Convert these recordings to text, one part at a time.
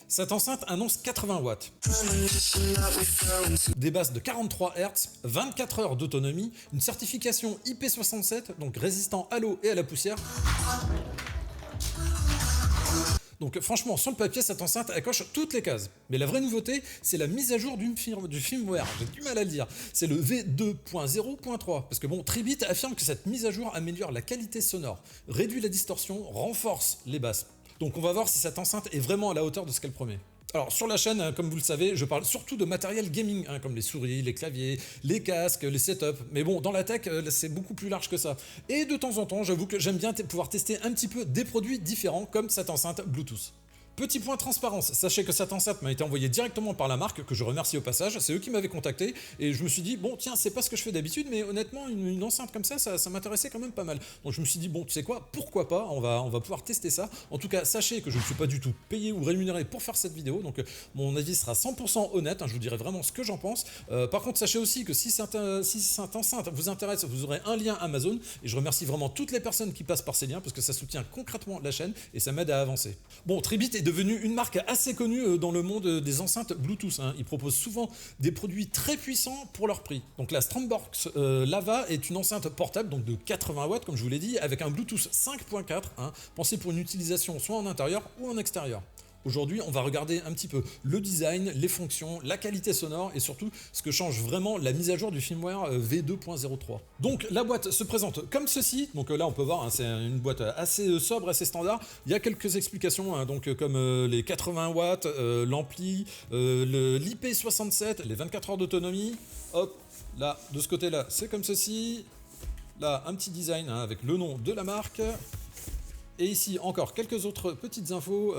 Cette enceinte annonce 80 watts, des basses de 43 Hz, 24 heures d'autonomie, une certification IP67, donc résistant à l'eau et à la poussière. Donc franchement, sur le papier, cette enceinte, elle coche toutes les cases. Mais la vraie nouveauté, c'est la mise à jour du firmware. J'ai du mal à le dire. C'est le V2.0.3. Parce que bon, Tribit affirme que cette mise à jour améliore la qualité sonore, réduit la distorsion, renforce les basses. Donc on va voir si cette enceinte est vraiment à la hauteur de ce qu'elle promet. Alors sur la chaîne, comme vous le savez, je parle surtout de matériel gaming, comme les souris, les claviers, les casques, les setups. Mais bon, dans la tech, c'est beaucoup plus large que ça. Et de temps en temps, j'avoue que j'aime bien pouvoir tester un petit peu des produits différents, comme cette enceinte Bluetooth. Petit point transparence, sachez que cette enceinte m'a été envoyée directement par la marque, que je remercie au passage, c'est eux qui m'avaient contacté, et je me suis dit, bon tiens, c'est pas ce que je fais d'habitude, mais honnêtement, une enceinte comme ça m'intéressait quand même pas mal. Donc je me suis dit, bon tu sais quoi, pourquoi pas, on va pouvoir tester ça. En tout cas, sachez que je ne suis pas du tout payé ou rémunéré pour faire cette vidéo, donc mon avis sera 100% honnête, je vous dirai vraiment ce que j'en pense. Par contre, sachez aussi que si cette enceinte vous intéresse, vous aurez un lien Amazon, et je remercie vraiment toutes les personnes qui passent par ces liens, parce que ça soutient concrètement la chaîne, et ça m'aide à avancer. Bon, Tribit est devenu une marque assez connue dans le monde des enceintes Bluetooth. Ils proposent souvent des produits très puissants pour leur prix. Donc la Strombox Lava est une enceinte portable donc de 80 watts, comme je vous l'ai dit, avec un Bluetooth 5.4, pensé pour une utilisation soit en intérieur ou en extérieur. Aujourd'hui, on va regarder un petit peu le design, les fonctions, la qualité sonore et surtout ce que change vraiment la mise à jour du firmware V2.03. Donc la boîte se présente comme ceci. Donc là, on peut voir, c'est une boîte assez sobre, assez standard. Il y a quelques explications, donc comme les 80 watts, l'ampli, l'IP67, les 24 heures d'autonomie. Hop, là, de ce côté-là, c'est comme ceci. Là, un petit design avec le nom de la marque. Et ici encore quelques autres petites infos.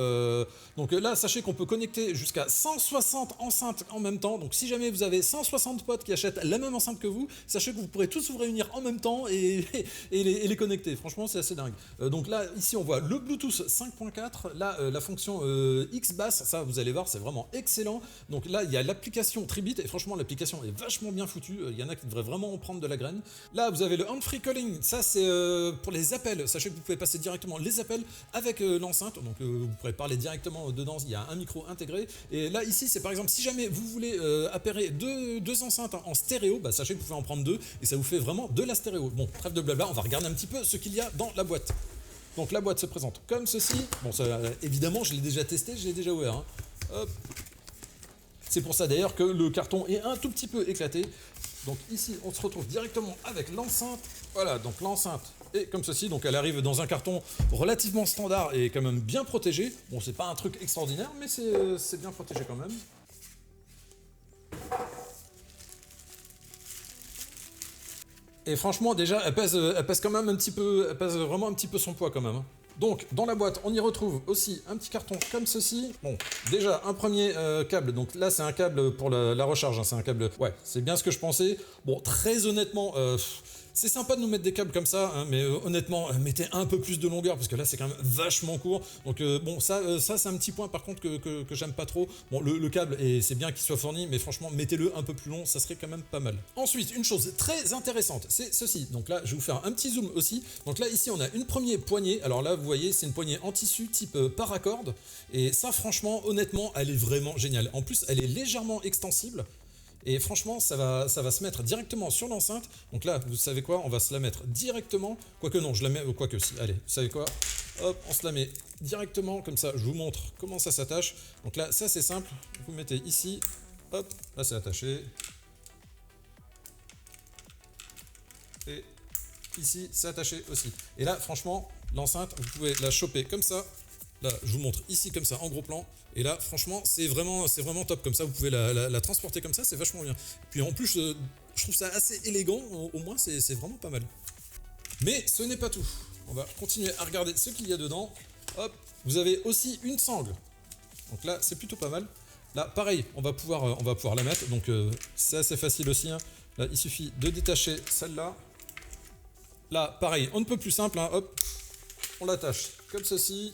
Donc là, sachez qu'on peut connecter jusqu'à 160 enceintes en même temps. Donc si jamais vous avez 160 potes qui achètent la même enceinte que vous, sachez que vous pourrez tous vous réunir en même temps et les connecter. Franchement, c'est assez dingue. Donc là, ici, on voit le Bluetooth 5.4. Là, la fonction X-Bass, ça, vous allez voir, c'est vraiment excellent. Donc là, il y a l'application Tribit et franchement, l'application est vachement bien foutue. Il y en a qui devraient vraiment en prendre de la graine. Là, vous avez le hand-free calling. Ça, c'est pour les appels. Sachez que vous pouvez passer directement les appels avec l'enceinte, donc vous pourrez parler directement dedans, il y a un micro intégré. Et là ici, c'est par exemple si jamais vous voulez appairer deux enceintes en stéréo, sachez que vous pouvez en prendre deux et ça vous fait vraiment de la stéréo. Bon, trêve de blabla, on va regarder un petit peu ce qu'il y a dans la boîte. Donc la boîte se présente comme ceci. Bon, ça, évidemment, je l'ai déjà testé, je l'ai déjà ouvert. Hop. C'est pour ça d'ailleurs que le carton est un tout petit peu éclaté. Donc ici, on se retrouve directement avec l'enceinte. Voilà, donc l'enceinte est comme ceci. Donc elle arrive dans un carton relativement standard et quand même bien protégé. Bon, c'est pas un truc extraordinaire, mais c'est bien protégé quand même. Et franchement, déjà, elle pèse quand même un petit peu, elle pèse vraiment un petit peu son poids quand même. Donc, dans la boîte, on y retrouve aussi un petit carton comme ceci. Bon, déjà, un premier câble. Donc là, c'est un câble pour la recharge. C'est un câble... Ouais, c'est bien ce que je pensais. Bon, très honnêtement... c'est sympa de nous mettre des câbles comme ça, mais honnêtement, mettez un peu plus de longueur, parce que là, c'est quand même vachement court. Donc bon, ça c'est un petit point, par contre, que j'aime pas trop. Bon, le câble, et c'est bien qu'il soit fourni, mais franchement, mettez-le un peu plus long, ça serait quand même pas mal. Ensuite, une chose très intéressante, c'est ceci. Donc là, je vais vous faire un petit zoom aussi. Donc là, ici, on a une première poignée. Alors là, vous voyez, c'est une poignée en tissu type paracorde. Et ça, franchement, honnêtement, elle est vraiment géniale. En plus, elle est légèrement extensible. Et franchement, ça va se mettre directement sur l'enceinte. Donc là, vous savez quoi, on va se la mettre directement. Quoique non, je la mets, quoique si. Allez, vous savez quoi, hop, on se la met directement, comme ça, je vous montre comment ça s'attache. Donc là, ça c'est simple, vous mettez ici, hop, là c'est attaché. Et ici, c'est attaché aussi. Et là, franchement, l'enceinte, vous pouvez la choper comme ça. Là, je vous montre ici comme ça en gros plan. Et là, franchement, c'est vraiment top comme ça. Vous pouvez la transporter comme ça, c'est vachement bien. Puis en plus, je trouve ça assez élégant. Au moins, c'est vraiment pas mal. Mais ce n'est pas tout. On va continuer à regarder ce qu'il y a dedans. Hop, vous avez aussi une sangle. Donc là, c'est plutôt pas mal. Là, pareil, on va pouvoir la mettre. Donc c'est assez facile aussi. Là, il suffit de détacher celle-là. Là, pareil, on ne peut plus simple. Hop, on l'attache comme ceci.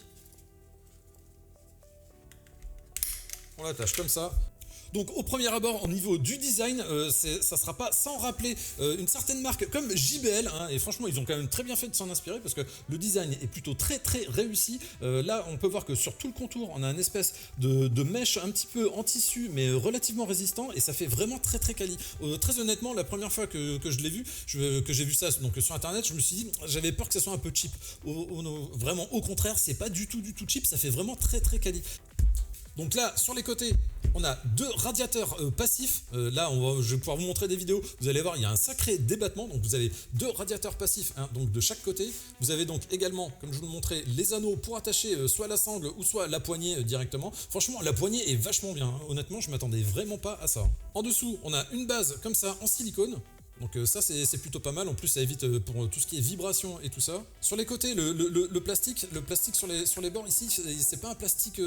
On l'attache comme ça. Donc au premier abord, au niveau du design, ça sera pas sans rappeler une certaine marque comme JBL, hein, et franchement ils ont quand même très bien fait de s'en inspirer parce que le design est plutôt très réussi. Là on peut voir que sur tout le contour on a une espèce de mèche un petit peu en tissu mais relativement résistant et ça fait vraiment très quali. Très honnêtement la première fois que je l'ai vu, que j'ai vu ça donc, sur internet, je me suis dit j'avais peur que ça soit un peu cheap. Vraiment au contraire c'est pas du tout cheap, ça fait vraiment très quali. Donc là, sur les côtés, on a deux radiateurs passifs. Là, je vais pouvoir vous montrer des vidéos. Vous allez voir, il y a un sacré débattement. Donc vous avez deux radiateurs passifs, hein, donc de chaque côté. Vous avez donc également, comme je vous le montrais, les anneaux pour attacher soit la sangle ou soit la poignée directement. Franchement, la poignée est vachement bien. Hein. Honnêtement, je m'attendais vraiment pas à ça. En dessous, on a une base comme ça en silicone. Donc ça c'est plutôt pas mal, en plus ça évite pour tout ce qui est vibration et tout ça. Sur les côtés, le plastique sur les bords ici, c'est pas un plastique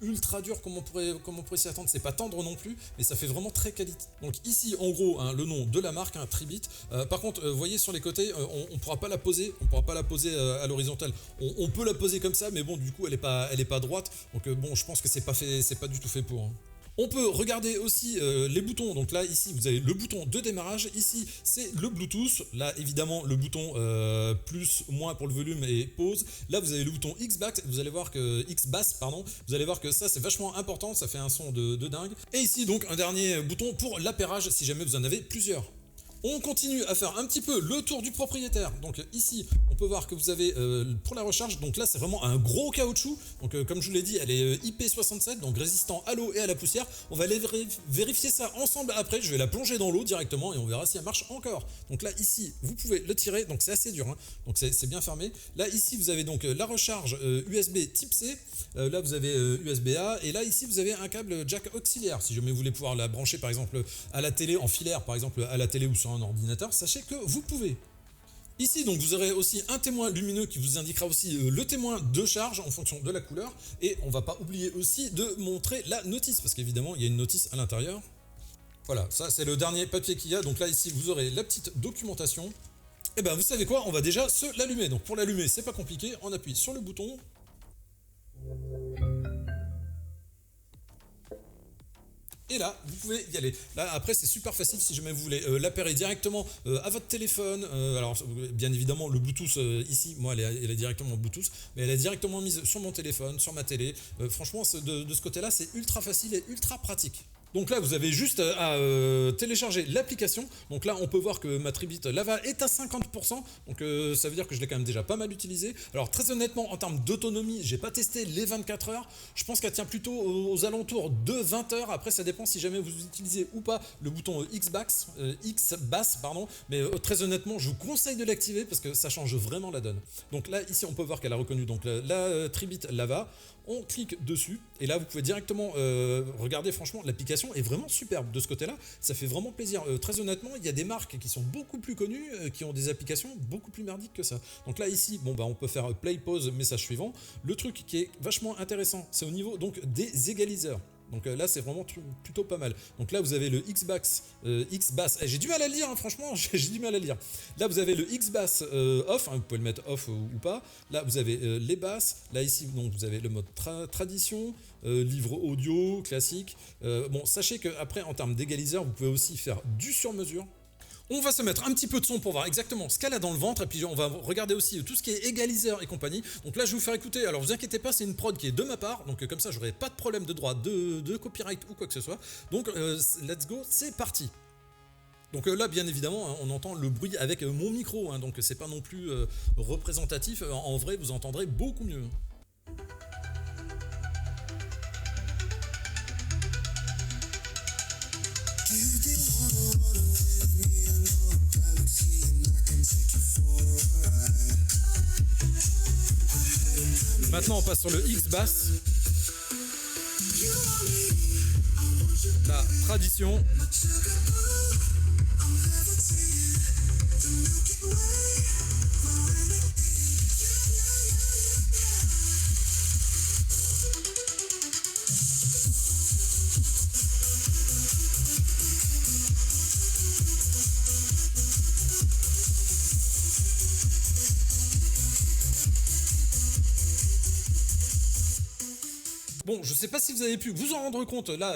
ultra dur comme on pourrait s'y attendre, c'est pas tendre non plus, mais ça fait vraiment très qualité. Donc ici en gros hein, le nom de la marque, hein, Tribit. Par contre, vous voyez sur les côtés, on pourra pas la poser, à l'horizontale. On peut la poser comme ça, mais bon du coup elle est pas droite, donc bon je pense que c'est pas du tout fait pour. Hein. On peut regarder aussi les boutons, donc là ici vous avez le bouton de démarrage, ici c'est le Bluetooth, là évidemment le bouton plus, moins pour le volume et pause, là vous avez le bouton X-Bass, vous allez voir que vous allez voir que ça c'est vachement important, ça fait un son de dingue, et ici donc un dernier bouton pour l'appairage si jamais vous en avez plusieurs. On continue à faire un petit peu le tour du propriétaire. Donc ici, on peut voir que vous avez pour la recharge, donc là c'est vraiment un gros caoutchouc. Donc comme je vous l'ai dit, elle est IP67, donc résistant à l'eau et à la poussière. On va aller vérifier ça ensemble après. Je vais la plonger dans l'eau directement et on verra si elle marche encore. Donc là ici, vous pouvez le tirer, donc c'est assez dur, hein. Donc c'est bien fermé. Là ici, vous avez donc la recharge USB type C. Là vous avez USB-A et là ici vous avez un câble jack auxiliaire. Si jamais vous voulez pouvoir la brancher par exemple à la télé en filaire, par exemple à la télé ou sur un ordinateur, sachez que vous pouvez. Ici donc vous aurez aussi un témoin lumineux qui vous indiquera aussi le témoin de charge en fonction de la couleur, et on va pas oublier aussi de montrer la notice parce qu'évidemment il y a une notice à l'intérieur. Voilà, ça c'est le dernier papier qu'il y a. Donc là ici vous aurez la petite documentation. Et ben vous savez quoi, on va déjà se l'allumer. Donc pour l'allumer c'est pas compliqué, on appuie sur le bouton. Et là, vous pouvez y aller. Là, après, c'est super facile si jamais vous voulez l'appairer directement à votre téléphone. Alors, bien évidemment, le Bluetooth ici, moi, elle est directement en Bluetooth, mais elle est directement mise sur mon téléphone, sur ma télé. Franchement, de ce côté-là, c'est ultra facile et ultra pratique. Donc là, vous avez juste à télécharger l'application. Donc là, on peut voir que ma Tribit Lava est à 50%. Donc ça veut dire que je l'ai quand même déjà pas mal utilisé. Alors très honnêtement, en termes d'autonomie, j'ai pas testé les 24 heures. Je pense qu'elle tient plutôt aux alentours de 20 heures. Après, ça dépend si jamais vous utilisez ou pas le bouton X-Bass, pardon. Mais très honnêtement, je vous conseille de l'activer parce que ça change vraiment la donne. Donc là, ici, on peut voir qu'elle a reconnu donc la Tribit Lava. On clique dessus et là vous pouvez directement regarder. Franchement l'application est vraiment superbe de ce côté là, ça fait vraiment plaisir. Très honnêtement il y a des marques qui sont beaucoup plus connues qui ont des applications beaucoup plus merdiques que ça. Donc là ici bon bah on peut faire play, pause, message suivant. Le truc qui est vachement intéressant c'est au niveau donc des égaliseurs. Donc là c'est vraiment plutôt pas mal. Donc là vous avez le X-Bass, j'ai du mal à le lire hein, franchement j'ai du mal à le lire. Là vous avez le X-Bass off, hein, vous pouvez le mettre off ou pas. Là vous avez les basses, là ici donc vous avez le mode tradition, livre audio, classique. Bon sachez qu'après en termes d'égaliseur vous pouvez aussi faire du sur-mesure. On va se mettre un petit peu de son pour voir exactement ce qu'elle a dans le ventre et puis on va regarder aussi tout ce qui est égaliseur et compagnie. Donc là je vais vous faire écouter, alors vous inquiétez pas c'est une prod qui est de ma part, donc comme ça j'aurai pas de problème de droit de copyright ou quoi que ce soit. Donc let's go, c'est parti. Donc là bien évidemment hein, on entend le bruit avec mon micro, hein, donc c'est pas non plus représentatif, en vrai vous entendrez beaucoup mieux. Maintenant on passe sur le X-Bass. La tradition. Bon, je sais pas si vous avez pu vous en rendre compte là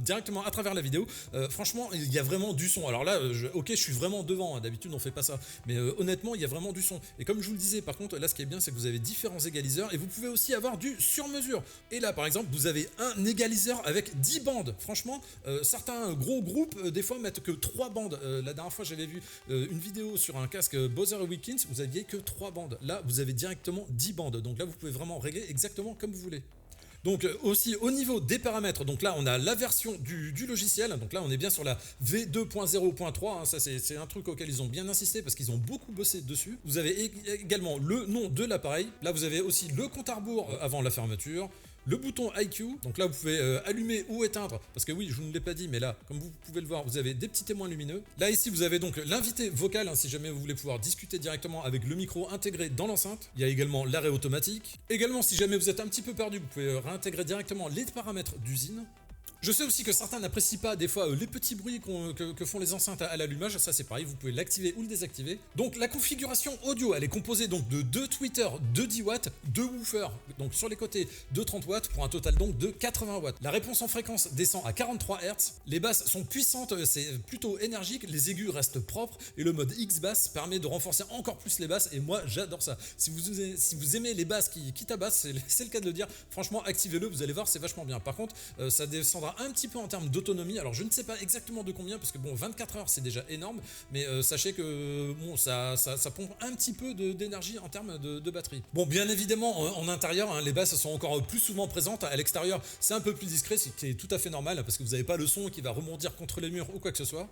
directement à travers la vidéo. Franchement, il y a vraiment du son. Alors là, ok, je suis vraiment devant. Hein, d'habitude, on fait pas ça. Mais honnêtement, il y a vraiment du son. Et comme je vous le disais, par contre, là, ce qui est bien, c'est que vous avez différents égaliseurs et vous pouvez aussi avoir du sur-mesure. Et là, par exemple, vous avez un égaliseur avec 10 bandes. Franchement, certains gros groupes, des fois, mettent que 3 bandes. La dernière fois, j'avais vu une vidéo sur un casque Bose Weekends, vous aviez que 3 bandes. Là, vous avez directement 10 bandes. Donc là, vous pouvez vraiment régler exactement comme vous voulez. Donc aussi au niveau des paramètres, donc là on a la version du logiciel, donc là on est bien sur la V2.0.3, hein, ça c'est un truc auquel ils ont bien insisté parce qu'ils ont beaucoup bossé dessus. Vous avez également le nom de l'appareil, là vous avez aussi le compte à rebours avant la fermeture, le bouton IQ, donc là vous pouvez allumer ou éteindre, parce que oui, je vous ne l'ai pas dit, mais là, comme vous pouvez le voir, vous avez des petits témoins lumineux. Là ici, vous avez donc l'invité vocal, hein, si jamais vous voulez pouvoir discuter directement avec le micro intégré dans l'enceinte. Il y a également l'arrêt automatique. Également, si jamais vous êtes un petit peu perdu, vous pouvez réintégrer directement les paramètres d'usine. Je sais aussi que certains n'apprécient pas des fois les petits bruits que font les enceintes à l'allumage, ça c'est pareil, vous pouvez l'activer ou le désactiver. Donc la configuration audio, elle est composée donc de 2 tweeters de 10 watts, 2 woofers, donc sur les côtés de 30 watts pour un total donc de 80 watts. La réponse en fréquence descend à 43 Hz, les basses sont puissantes, c'est plutôt énergique, les aigus restent propres et le mode X-Bass permet de renforcer encore plus les basses et moi j'adore ça. Si vous aimez les basses qui tabassent, c'est le cas de le dire, franchement activez-le, vous allez voir c'est vachement bien. Par contre ça descendra un petit peu en termes d'autonomie, alors je ne sais pas exactement de combien parce que bon 24 heures c'est déjà énorme, mais sachez que bon ça pompe un petit peu d'énergie en termes de batterie. Bon bien évidemment en intérieur hein, les basses sont encore plus souvent présentes, à l'extérieur c'est un peu plus discret, ce qui est tout à fait normal parce que vous n'avez pas le son qui va rebondir contre les murs ou quoi que ce soit.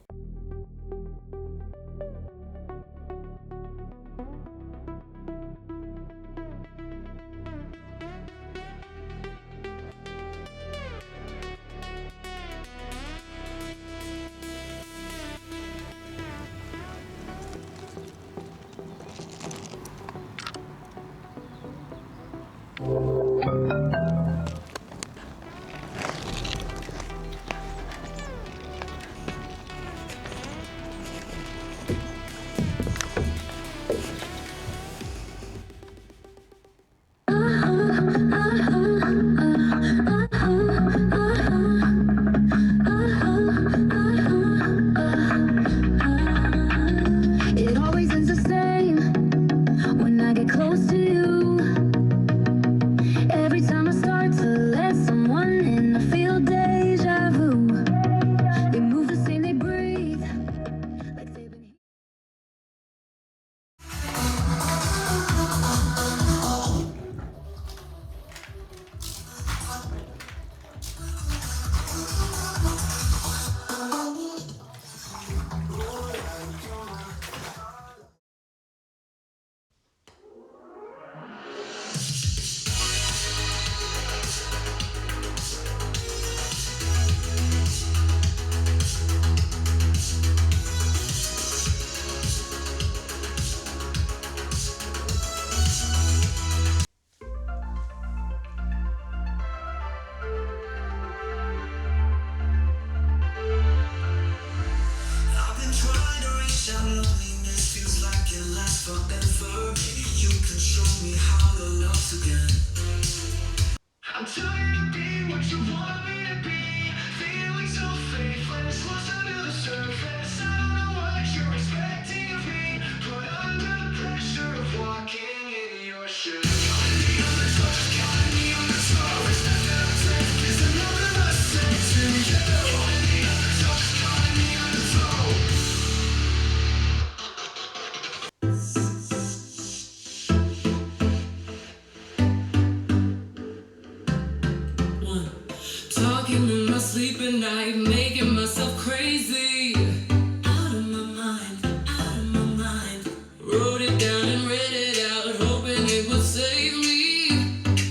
Talking in my sleep at night, making myself crazy. Out of my mind, out of my mind. Wrote it down and read it out, hoping it would save me.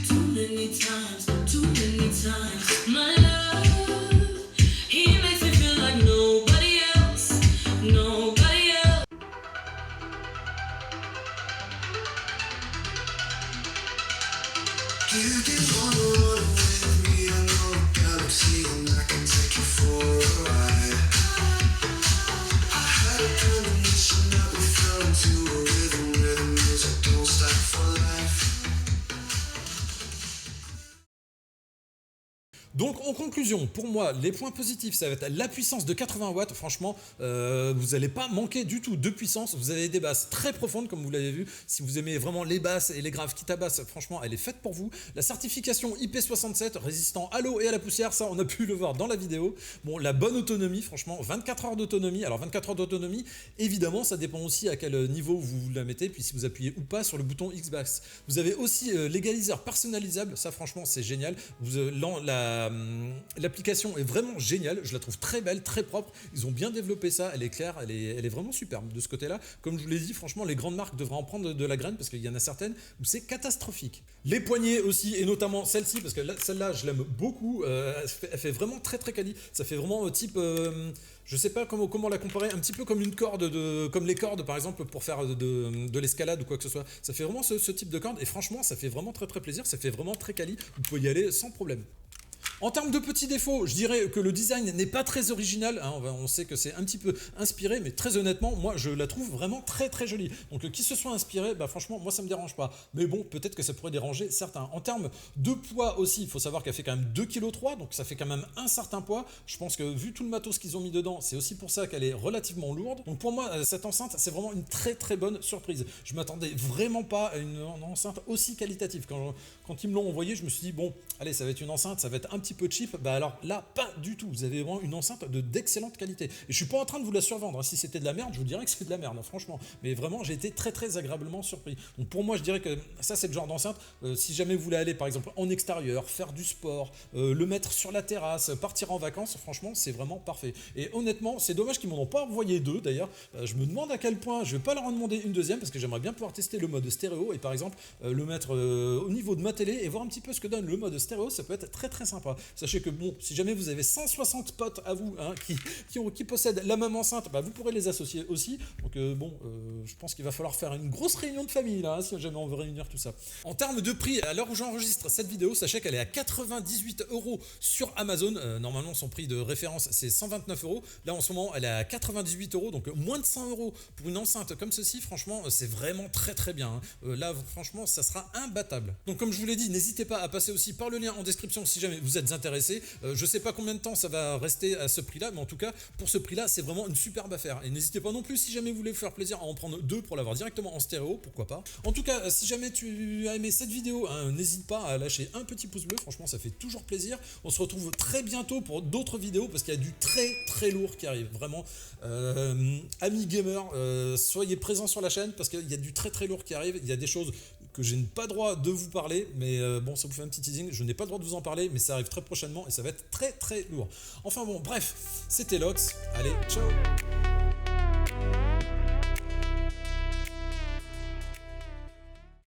Too many times, too many times. My love, he makes me feel like nobody else, nobody else. You can run with me, I know a galaxy, and I can take you for a ride. Donc en conclusion, pour moi, les points positifs, ça va être la puissance de 80 watts. Franchement, vous n'allez pas manquer du tout de puissance. Vous avez des basses très profondes, comme vous l'avez vu. Si vous aimez vraiment les basses et les graves qui tabassent, franchement, elle est faite pour vous. La certification IP67, résistant à l'eau et à la poussière, ça, on a pu le voir dans la vidéo. Bon, la bonne autonomie, franchement, 24 heures d'autonomie. Alors 24 heures d'autonomie, évidemment, ça dépend aussi à quel niveau vous la mettez, puis si vous appuyez ou pas sur le bouton Xbox. Vous avez aussi l'égaliseur personnalisable. Ça, franchement, c'est génial. L'application est vraiment géniale, je la trouve très belle, très propre, ils ont bien développé ça, elle est claire, elle est vraiment superbe de ce côté-là. Comme je vous l'ai dit, franchement, les grandes marques devraient en prendre de la graine parce qu'il y en a certaines où c'est catastrophique. Les poignées aussi, et notamment celle-ci, parce que celle-là, je l'aime beaucoup, elle fait vraiment très très quali, ça fait vraiment type... je sais pas comment la comparer, un petit peu comme une corde, comme les cordes par exemple pour faire de l'escalade ou quoi que ce soit. Ça fait vraiment ce type de corde et franchement ça fait vraiment très très plaisir, ça fait vraiment très quali, vous pouvez y aller sans problème. En termes de petits défauts, je dirais que le design n'est pas très original, hein, on sait que c'est un petit peu inspiré, mais très honnêtement, moi je la trouve vraiment très très jolie. Donc qui se soit inspiré, bah franchement, moi ça me dérange pas. Mais bon, peut-être que ça pourrait déranger certains. En termes de poids aussi, il faut savoir qu'elle fait quand même 2,3 kg, donc ça fait quand même un certain poids. Je pense que vu tout le matos qu'ils ont mis dedans, c'est aussi pour ça qu'elle est relativement lourde. Donc pour moi, cette enceinte, c'est vraiment une très très bonne surprise. Je m'attendais vraiment pas à une enceinte aussi qualitative. Quand ils me l'ont envoyé, je me suis dit, bon, allez, ça va être une enceinte, ça va être un petit peu cheap. Bah alors là, pas du tout. Vous avez vraiment une enceinte d'excellente qualité. Et je suis pas en train de vous la survendre. Si c'était de la merde, je vous dirais que c'est de la merde, franchement. Mais vraiment, j'ai été très très agréablement surpris. Donc pour moi, je dirais que ça, c'est le genre d'enceinte. Si jamais vous voulez aller, par exemple, en extérieur, faire du sport, le mettre sur la terrasse, partir en vacances, franchement, c'est vraiment parfait. Et honnêtement, c'est dommage qu'ils m'en ont pas envoyé deux, d'ailleurs. Je me demande à quel point je vais pas leur en demander une deuxième, parce que j'aimerais bien pouvoir tester le mode stéréo et par exemple, le mettre au niveau de ma télé et voir un petit peu ce que donne le mode stéréo. Ça peut être très très sympa. Sachez que bon, si jamais vous avez 160 potes à vous hein, qui possèdent la même enceinte, bah, vous pourrez les associer aussi. Donc je pense qu'il va falloir faire une grosse réunion de famille là, hein, si jamais on veut réunir tout ça. En termes de prix, à l'heure où j'enregistre cette vidéo, sachez qu'elle est à 98 € sur Amazon. Normalement, son prix de référence c'est 129 €. Là, en ce moment, elle est à 98 €, donc moins de 100 € pour une enceinte comme ceci. Franchement, c'est vraiment très très bien. Hein. Là, franchement, ça sera imbattable. Donc, comme je vous l'ai dit, n'hésitez pas à passer aussi par le lien en description si jamais vous êtes intéressé. Je sais pas combien de temps ça va rester à ce prix-là, mais en tout cas, pour ce prix-là, c'est vraiment une superbe affaire. Et n'hésitez pas non plus, si jamais vous voulez vous faire plaisir, à en prendre deux pour l'avoir directement en stéréo, pourquoi pas. En tout cas, si jamais tu as aimé cette vidéo, hein, n'hésite pas à lâcher un petit pouce bleu, franchement, ça fait toujours plaisir. On se retrouve très bientôt pour d'autres vidéos, parce qu'il y a du très très lourd qui arrive, vraiment. Amis gamers, soyez présents sur la chaîne, parce qu'il y a du très très lourd qui arrive, il y a des choses que je n'ai pas droit de vous parler, mais bon, ça vous fait un petit teasing, je n'ai pas le droit de vous en parler, mais ça arrive très prochainement et ça va être très très lourd. Enfin bon, bref, c'était Lox, allez, ciao.